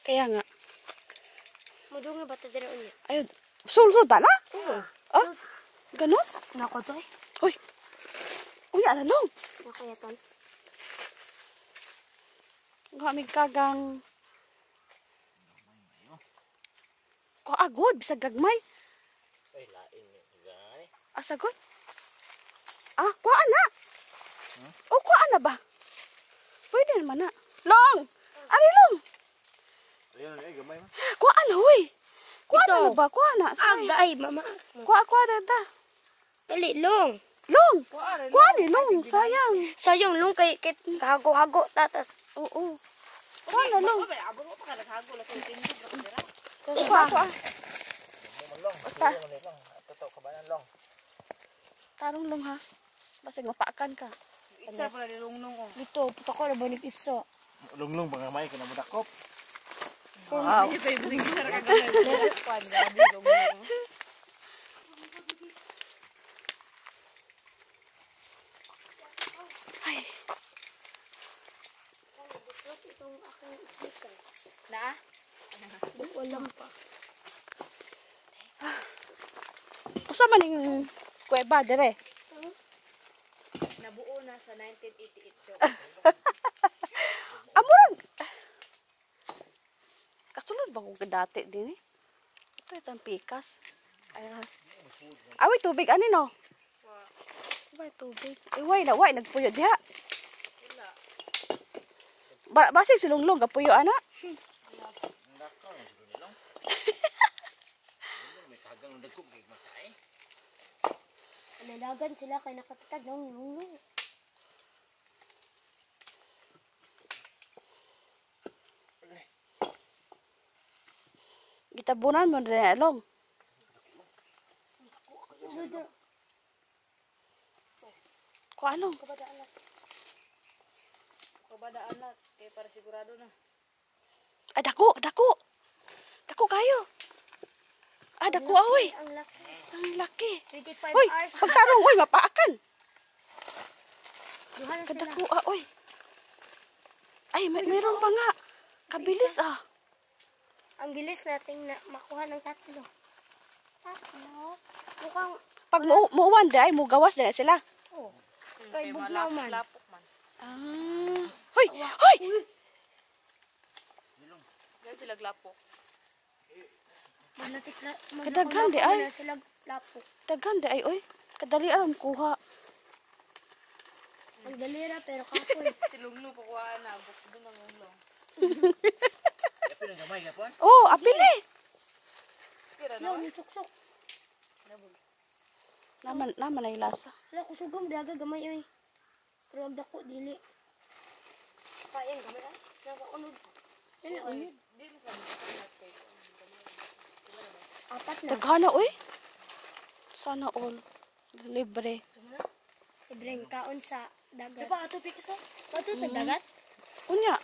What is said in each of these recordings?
Kaya nga. Mudong na bata dira unya. Ayun. Sulod na? Oo. Ah? Ganon? Nako to eh. Hoy. Uy, alalong. Nako yaton. Gamig kagang. Ko agod bisag gagmay. Ay lain ni gay. Asagod. Ah, kuha na. O kuha na ba? Pwede naman na. Long. Ari long. Ayun ay gamay man. Kuha na huy. Kuha Ito. na ba? Kuha na. Aga ay mama. Kuha na ta. Dali long. Long. Kuha ni long. Sayang. Sayang long kay hago-hago tatas. Oo. Kuha na long. Abot mo pa ka naghago la kay tindog ra dira. Kuha. Long. Basta. Long. Totoo ka ba nan long? Tarong long ha. Basig mapaakan ka. Itsa pala ni Lungnong oh. Dito puto ko na banik itso. Long pangamay ka na mudakop. Wow. Hindi pa yung sing ra ka ganun. Kwan grabe Lungnong. Ay. Itong aking speaker. Na? Walang pa. Usa man ning kuweba dire. Nabuo na sa 1988 jo. Amurag. Kasulod ba ko dati din eh? Ito itong pikas. Ayan. Away tubig ani no? Away tubig. Iway na, way nagpuyo diha. Basi silunglong gapuyo ana. Nakaw na siguro long. May kagang dagkog kay matay. Nalagan sila kay nakatatag ng nunong. Gitabunan mo din along. Ko along. Kabadaan na kay para sigurado na. Ay dako, dako. Dako kayo. Ah, dako aoy. Ang laki. Ang laki. 25 Hoy, hours. pagtarong oy mapaakan. Duha na sila. Kadako oy. Ay, mayroon pa nga. Kabilis ah. Ang bilis nating na makuha ng tatlo. Tatlo? Mukhang, Pag muuwan ay mugawas na sila. oh, kay bugnaw man. Lapok man. Ah. Hoy, hoy. Gan sila glapok. Maglatik na, Kadaghan di ay. na sila lapok. Daghan di ay oy. Kadali aram kuha. Ang dalira pero kapoy. Si Lungnong kukuha na bukod doon ang Lungnong. Tapi nang gamay ka pon. Oh, apili. Kira Law, na. ni suksok. Naman ay lasa. Wala ko sugam, daga gamay oy. Pero ang dako, dili. Kaya ang gamay ay. Nakaunod. Yan na unod. Di na sa mga kay. Apat na. Daghana oy. Sana all libre. Libreng kaon sa dagat. Diba, ato pikas o? Ato sa dagat? Unya,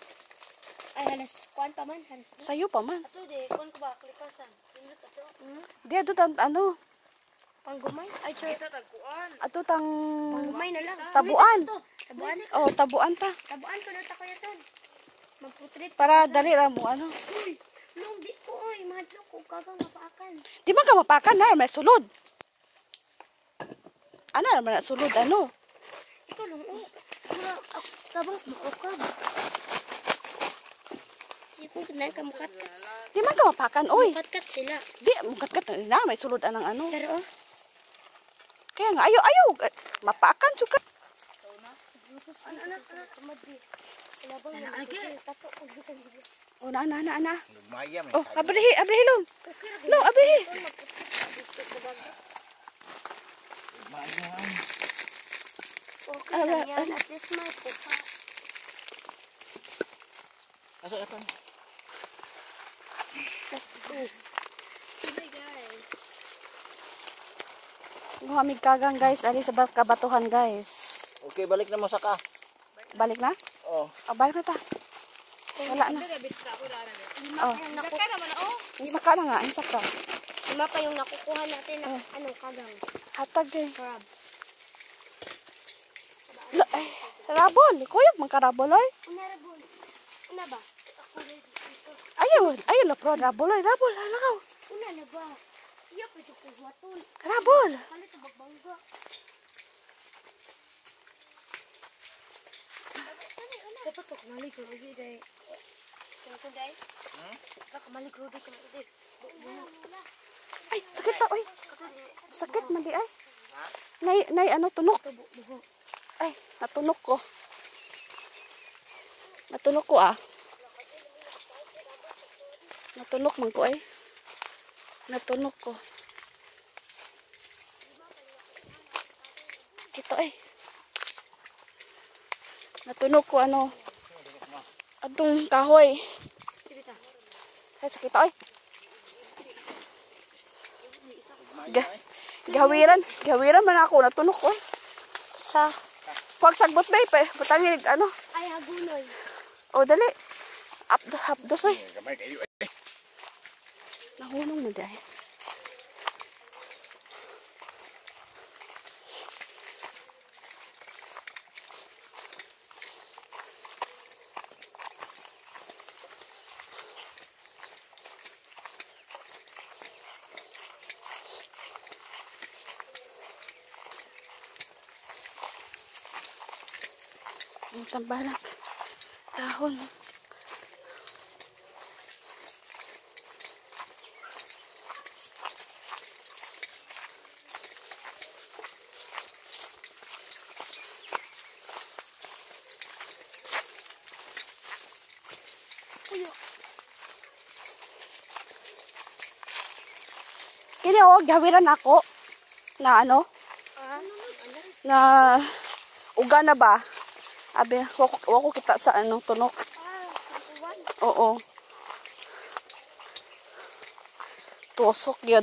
Ay, halas, kuan pa man, halas na. sayo pa man. Ato, di, kuan ko ba, klikasan. Pindot ato. Di ato tang ano, Panggumay? Ay, sure. Ito tagkuan. ato tang Panggumay na lang. tabuan. Tabuan? Oh, tabuan ta. Tabuan ko na ta kuya ton. Magputrit. Para dali ra mo ano. Uy, long di ko oy, madlo ko kagang mapaakan. Di man ka mapakan na, may sulod. Ano naman na sulod ano? Ikaw long oh. Mura sabang maokab. Di ko ganahan ka mukatkat. Di man ka mapakan oy. Mukatkat sila. Di mukat-kat na may sulod anang ano. Pero oh, Kaya nga ayo mapakan suka. anak kamadi. Ilabang na lagi. Tato ko gitan gibi. Oh na. Nagmaya may Oh, abrihi long. Long abrihi. Nagmaya. Okay lang yan. At least may kuha. Asa dapan? Sige guys. Guhamig kagang guys, ali sa kabatuhan guys. Okay, balik na mo sa ka. Balik na? Oh. Oh, balik na ta. Wala na. Hindi na bisit ako daan na. Oh, Saka naman oh. insaka na nga, insaka. Lima pa yung nakukuha natin ng anong kagang. Hatag eh. Crabs. Ay, rabol. Kuyog man ka rabol oy. Honorable. Una ba? Ako ready. Ayo Ayun na, pro. Rabol, ay. Rabol, halakaw. Una na ba? Iya pa ito po waton. Rabol. Kalit sa bagbangga. Dapat to kamali ko lagi day. Kaya day. Dapat kamali ko lagi kaya day. Ay, sakit ta, oy. Sakit man di ay. Nay, ano, tunok. Ay, natunok ko. Natunok ko ah. Natunok man ko ay. Natunok ko. Ito ay. Natunog ko ano. Atong kahoy. Ay, sakit ay. Gawiran man ako. Natunog ko ay. Sa. Huwag sagbot ba eh. Patangin ano. Ay hagunoy. O, dali. Hapdos ay. Gamay kayo. Nahulong mo dahil. Ang tambalang dahon. Kini o, gawiran ako na ano? Na uga na ba? Abi, wako kita sa ano, tunok. Oo. Tusok yun.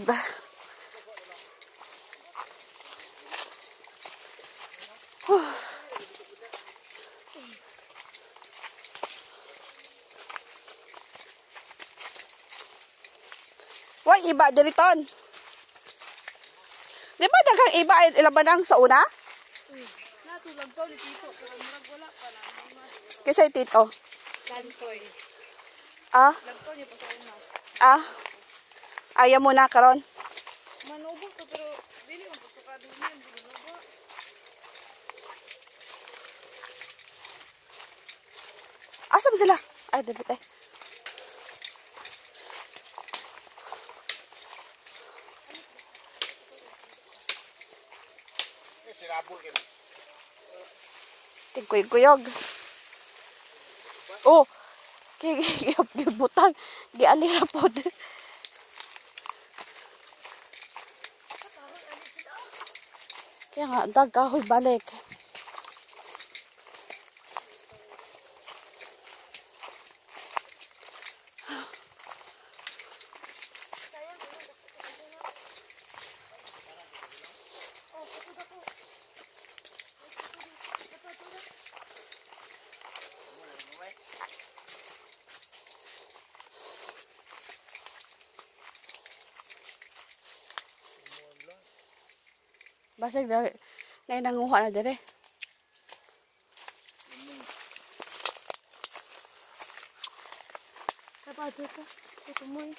Why iba diriton? Di ba daghang iba ay ilabanang sa una? Natulog ko ni Tito, pero murag wala pa na. Kisay tito. Lantoy. Ah? Lagko niya pa sa una. Ah? Ayaw mo na karon. Manubog to, pero dili mo pagkakaduhin. Manubog. Asa ba sila? Ay, dapat eh. Sirabol kayo. Tigkuyog-kuyog. Oh, gibutang. Gialira pod. Kaya nga, dagkahoy balik. Basag na nanguha na dire. Kapag ito mo eh.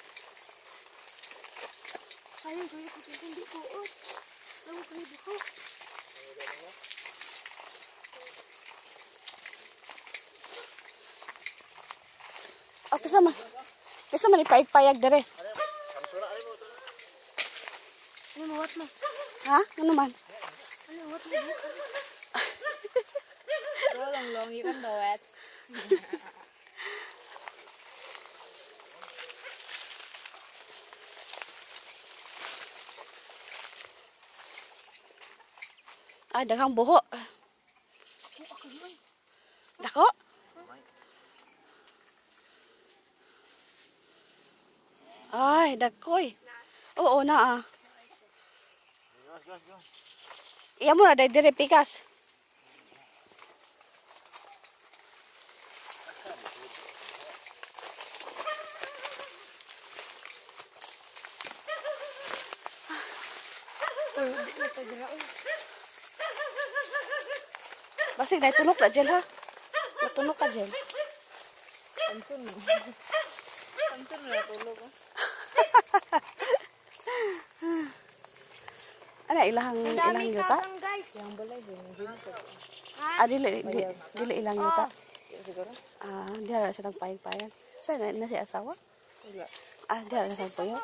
Sayang ko yung hindi ko. Lawa ko yung buko. Oh, kisa man ipayag-payag dire. Ano mawat mo? Ha? Ano man? Ano mawat mo? Long, you can do it. Ah, daghang buho. Dako? Ay, dakoy. Oo na ah. Iya mo na, dire pikas. Basig na tunok na gel ha. Natunok ka gel. Pansun mo. Pansun Natulog ah. Ano, ilang yuta? Kakang guys. Yang balay din. Hindi sa Dili ilang yuta. siguro. Di na siya nagpayag-payag. Saan na siya asawa? Wala. Di na siya nagpuyo.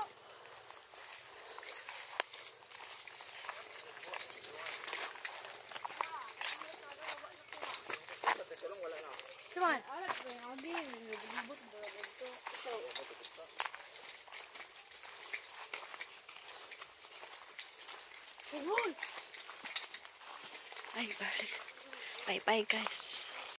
Come on. Ay, balik. Bye-bye, guys.